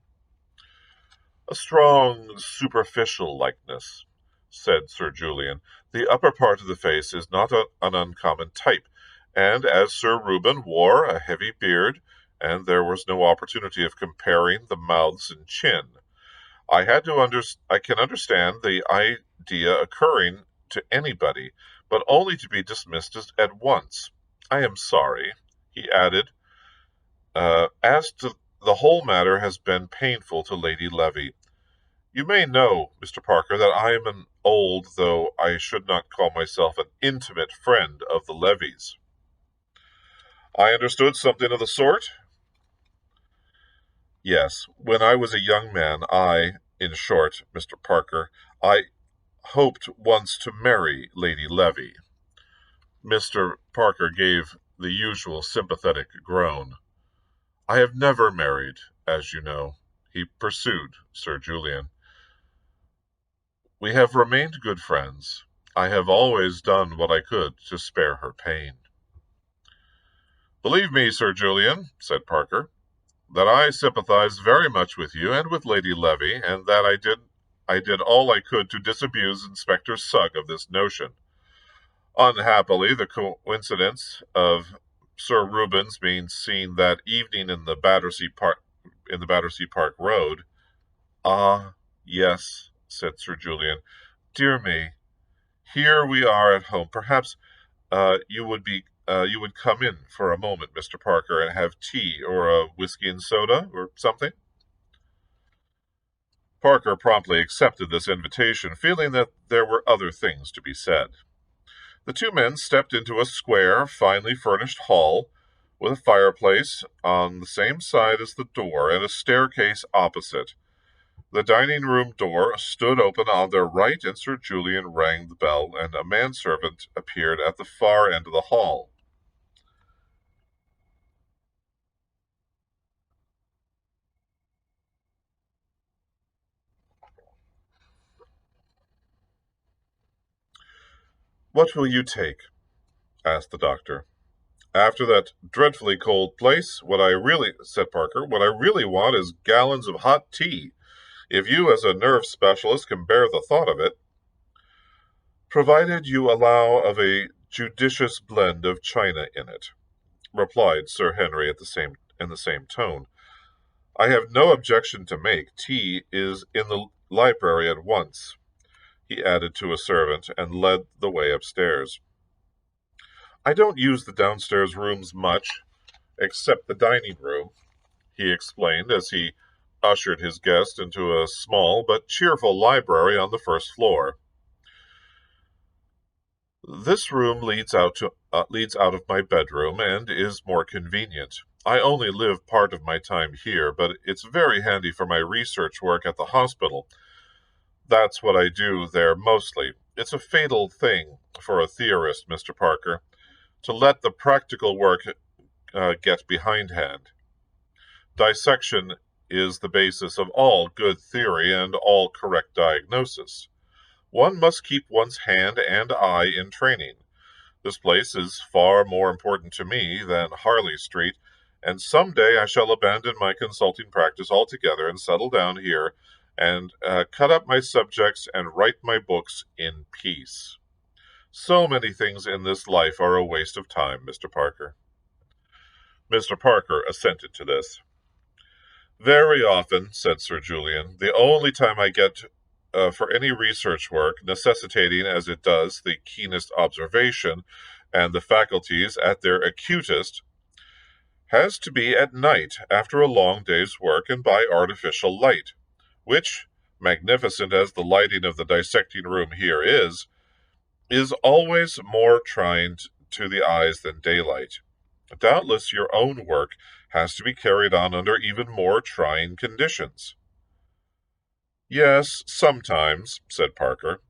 "A strong, superficial likeness," said Sir Julian. "The upper part of the face is not an uncommon type, and as Sir Reuben wore a heavy beard, and there was no opportunity of comparing the mouths and chin, I can understand the idea occurring to anybody, but only to be dismissed at once. I am sorry," he added, "as to the whole matter has been painful to Lady Levy. You may know, Mr. Parker, that I am an old, though I should not call myself an intimate friend of the Levys." "I understood something of the sort." Yes, when I was a young man, in short, Mr. Parker, I hoped once to marry Lady Levy. Mr. Parker gave the usual sympathetic groan. I have never married, as you know, he pursued Sir Julian. We have remained good friends. I have always done what I could to spare her pain. Believe me, Sir Julian, said Parker, that I sympathize very much with you and with Lady Levy, and that I did all I could to disabuse Inspector Sugg of this notion. Unhappily, the coincidence of Sir Reuben's being seen that evening in the Battersea Park Road. Ah, yes, said Sir Julian. Dear me, here we are at home. Perhaps you would come in for a moment, Mr. Parker, and have tea or a whiskey and soda or something. Parker promptly accepted this invitation, feeling that there were other things to be said. The two men stepped into a square, finely furnished hall, with a fireplace on the same side as the door and a staircase opposite. The dining room door stood open on their right, and Sir Julian rang the bell, and a manservant appeared at the far end of the hall. What will you take? Asked the doctor. After that dreadfully cold place, said Parker, what I really want is gallons of hot tea. If you, as a nerve specialist, can bear the thought of it. Provided you allow of a judicious blend of China in it, replied Sir Henry in the same tone. I have no objection to make. Tea is in the library at once, he added to a servant, and led the way upstairs. I don't use the downstairs rooms much, except the dining room, he explained as he ushered his guest into a small but cheerful library on the first floor. This room leads out of my bedroom and is more convenient. I only live part of my time here, but it's very handy for my research work at the hospital. That's what I do there mostly. It's a fatal thing for a theorist, Mr. Parker, to let the practical work get behindhand. Dissection is the basis of all good theory and all correct diagnosis. One must keep one's hand and eye in training. This place is far more important to me than Harley Street, and some day I shall abandon my consulting practice altogether and settle down here and cut up my subjects and write my books in peace. So many things in this life are a waste of time, Mr. Parker. Mr. Parker assented to this. Very often, said Sir Julian, the only time I get for any research work, necessitating as it does the keenest observation and the faculties at their acutest, has to be at night after a long day's work and by artificial light, which, magnificent as the lighting of the dissecting room here is always more trying to the eyes than daylight. Doubtless your own work has to be carried on under even more trying conditions. Yes, sometimes, said Parker.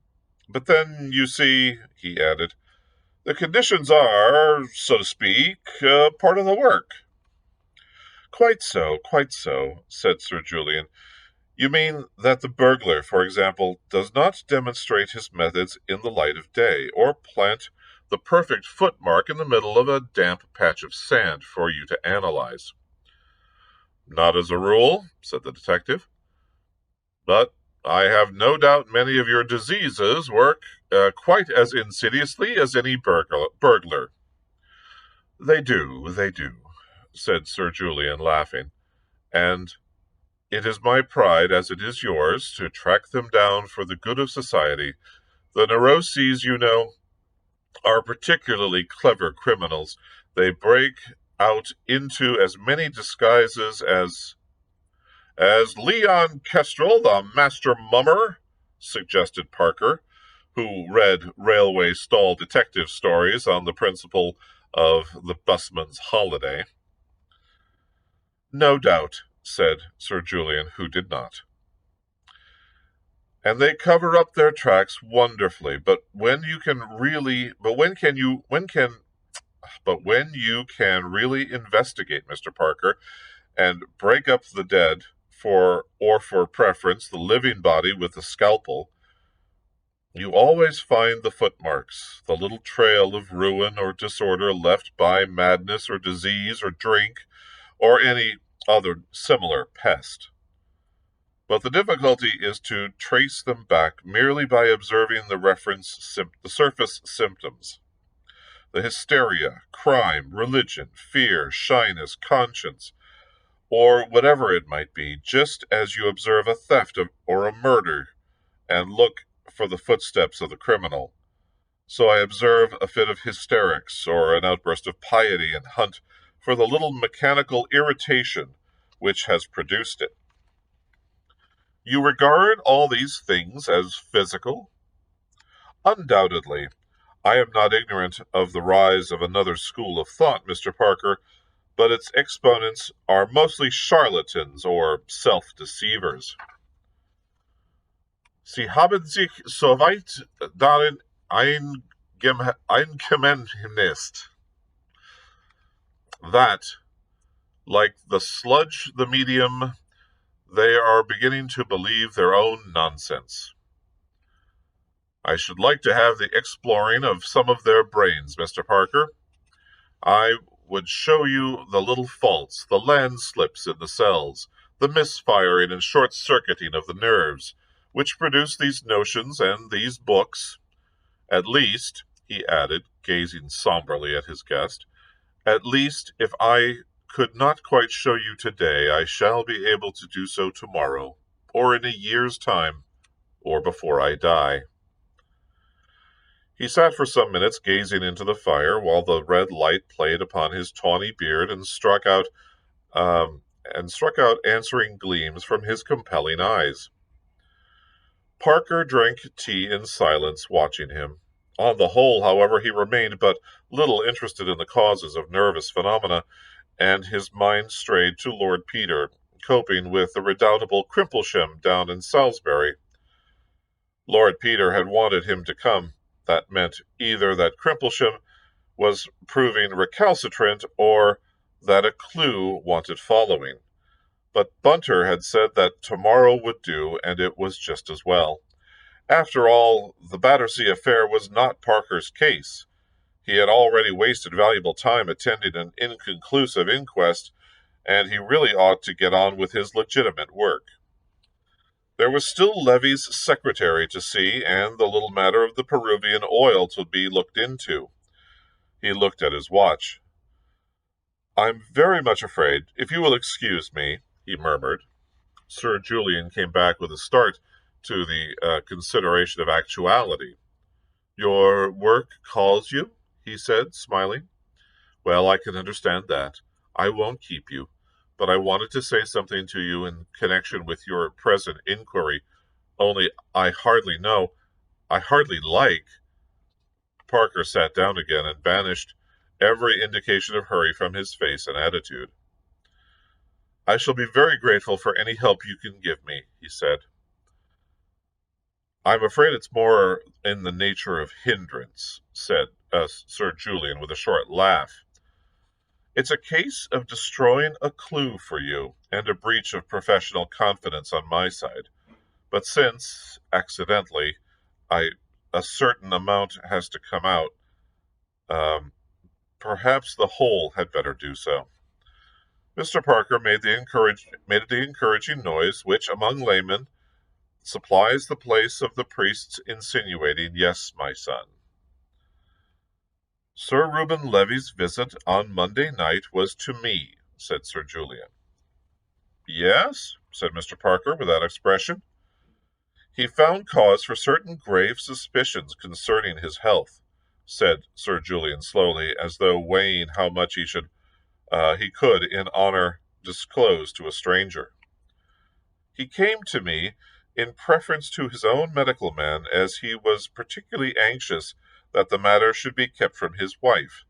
But then, you see, he added, the conditions are, so to speak, part of the work. Quite so, said Sir Julian. You mean that the burglar, for example, does not demonstrate his methods in the light of day, or plant the perfect footmark in the middle of a damp patch of sand for you to analyze. Not as a rule, said the detective. But I have no doubt many of your diseases work quite as insidiously as any burglar. They do, said Sir Julian, laughing, and it is my pride, as it is yours, to track them down for the good of society. The neuroses, you know, are particularly clever criminals. They break out into as many disguises as Leon Kestrel, the master mummer, suggested Parker, who read railway stall detective stories on the principle of the busman's holiday. No doubt, said Sir Julian, who did not. And they cover up their tracks wonderfully, but when you can really really investigate, Mr. Parker, and break up the dead for preference the living body with the scalpel, you always find the footmarks, the little trail of ruin or disorder left by madness or disease or drink or any other similar pest. But the difficulty is to trace them back merely by observing the surface symptoms. The hysteria, crime, religion, fear, shyness, conscience, or whatever it might be, just as you observe a theft or a murder and look for the footsteps of the criminal. So I observe a fit of hysterics or an outburst of piety and hunt for the little mechanical irritation which has produced it. You regard all these things as physical? Undoubtedly. I am not ignorant of the rise of another school of thought, Mr. Parker, but its exponents are mostly charlatans or self-deceivers. Sie haben sich soweit darin eingemengt, that, like the sludge the medium, they are beginning to believe their own nonsense. I should like to have the exploring of some of their brains, Mr. Parker. I would show you the little faults, the landslips in the cells, the misfiring and short-circuiting of the nerves, which produce these notions and these books. At least, he added, gazing somberly at his guest, at least, if I could not quite show you today, I shall be able to do so tomorrow, or in a year's time, or before I die. He sat for some minutes gazing into the fire, while the red light played upon his tawny beard and struck out answering gleams from his compelling eyes. Parker drank tea in silence, watching him. On the whole, however, he remained but little interested in the causes of nervous phenomena, and his mind strayed to Lord Peter, coping with the redoubtable Crimplesham down in Salisbury. Lord Peter had wanted him to come. That meant either that Crimplesham was proving recalcitrant or that a clue wanted following. But Bunter had said that tomorrow would do, and it was just as well. After all, the Battersea affair was not Parker's case. He had already wasted valuable time attending an inconclusive inquest, and he really ought to get on with his legitimate work. There was still Levy's secretary to see, and the little matter of the Peruvian oil to be looked into. He looked at his watch. "I'm very much afraid, if you will excuse me," he murmured. Sir Julian came back with a start to the consideration of actuality. "Your work calls you?" he said, smiling. "Well, I can understand that. I won't keep you. But I wanted to say something to you in connection with your present inquiry, only I hardly like." Parker sat down again and banished every indication of hurry from his face and attitude. "I shall be very grateful for any help you can give me," he said. "I'm afraid it's more in the nature of hindrance," said Sir Julian with a short laugh. "It's a case of destroying a clue for you, and a breach of professional confidence on my side. But since, accidentally, a certain amount has to come out, perhaps the whole had better do so." Mr. Parker made the encouraging noise which, among laymen, supplies the place of the priest's insinuating, "Yes, my son." "Sir Reuben Levy's visit on Monday night was to me," said Sir Julian. "Yes?" said Mr. Parker, with that expression. "He found cause for certain grave suspicions concerning his health," said Sir Julian slowly, as though weighing how much he could in honor disclose to a stranger. "He came to me in preference to his own medical man, as he was particularly anxious that the matter should be kept from his wife.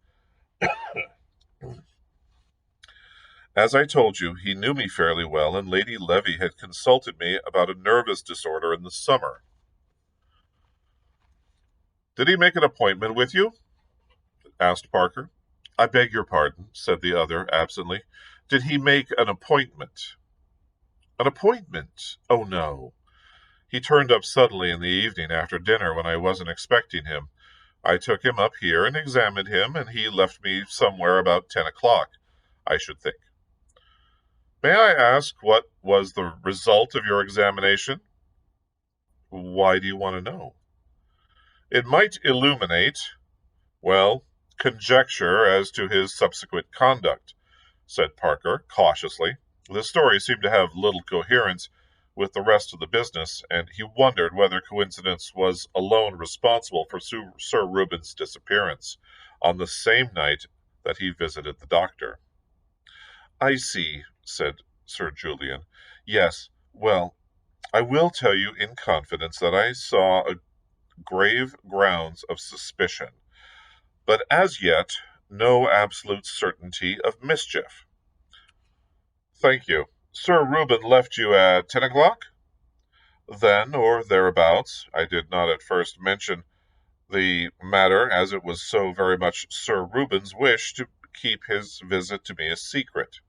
As I told you, he knew me fairly well, and Lady Levy had consulted me about a nervous disorder in the summer. Did he make an appointment with you? Asked Parker. I beg your pardon, said the other absently. Did he make an appointment? An appointment? Oh, no. He turned up suddenly in the evening after dinner when I wasn't expecting him. I took him up here and examined him, and he left me somewhere about 10 o'clock, I should think. May I ask what was the result of your examination? Why do you want to know? It might illuminate, well, conjecture as to his subsequent conduct, said Parker, cautiously. The story seemed to have little coherence with the rest of the business, and he wondered whether coincidence was alone responsible for Sir Reuben's disappearance on the same night that he visited the doctor. I see, said Sir Julian. Yes, well, I will tell you in confidence that I saw grave grounds of suspicion, but as yet no absolute certainty of mischief. Thank you. Sir Reuben left you at 10 o'clock? Then, or thereabouts. I did not at first mention the matter, as it was so very much Sir Reuben's wish to keep his visit to me a secret.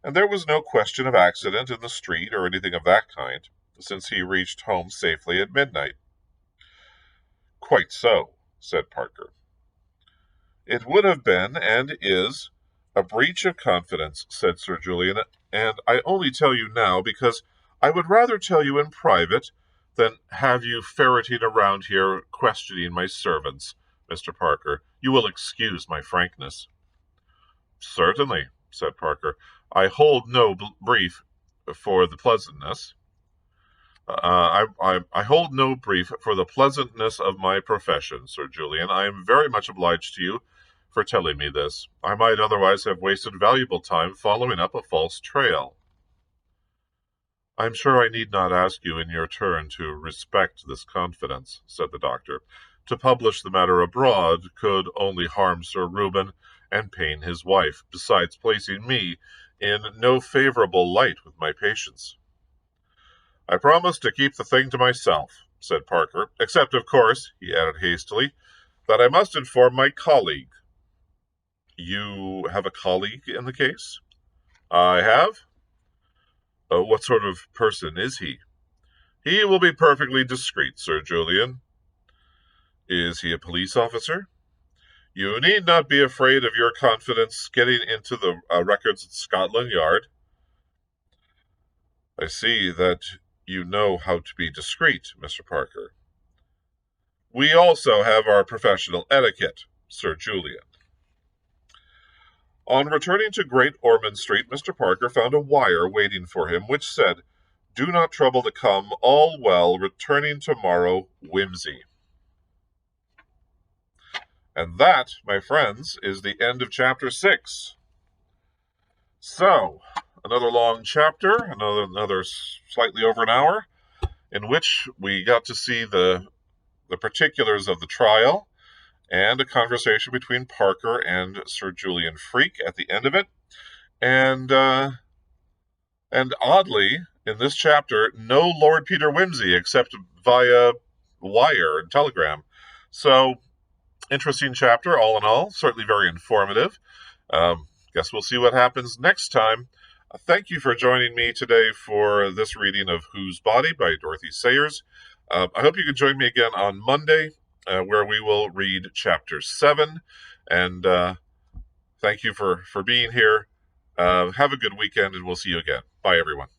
And there was no question of accident in the street or anything of that kind, since he reached home safely at midnight. Quite so, said Parker. It would have been, and is, a breach of confidence, said Sir Julian, and I only tell you now because I would rather tell you in private than have you ferreting around here questioning my servants, Mr. Parker. You will excuse my frankness. Certainly, said Parker. I hold no brief for the pleasantness. I hold no brief for the pleasantness of my profession, Sir Julian. I am very much obliged to you for telling me this. I might otherwise have wasted valuable time following up a false trail. I am sure I need not ask you in your turn to respect this confidence, said the doctor. To publish the matter abroad could only harm Sir Reuben and pain his wife, besides placing me in no favorable light with my patients. I promise to keep the thing to myself, said Parker, except, of course, he added hastily, that I must inform my colleague. You have a colleague in the case? I have. What sort of person is he? He will be perfectly discreet, Sir Julian. Is he a police officer? You need not be afraid of your confidence getting into the records at Scotland Yard. I see that you know how to be discreet, Mr. Parker. We also have our professional etiquette, Sir Julian. On returning to Great Ormond Street, Mr. Parker found a wire waiting for him, which said, Do not trouble to come, all well, returning tomorrow, Whimsy. And that, my friends, is the end of chapter 6. So, another long chapter, another slightly over an hour, in which we got to see the particulars of the trial and a conversation between Parker and Sir Julian Freak at the end of it. And oddly, in this chapter, no Lord Peter Wimsey except via wire and telegram. So, interesting chapter, all in all. Certainly very informative. Guess we'll see what happens next time. Thank you for joining me today for this reading of Whose Body by Dorothy Sayers. I hope you can join me again on Monday, where we will read chapter 7. And thank you for being here. Have a good weekend, and we'll see you again. Bye, everyone.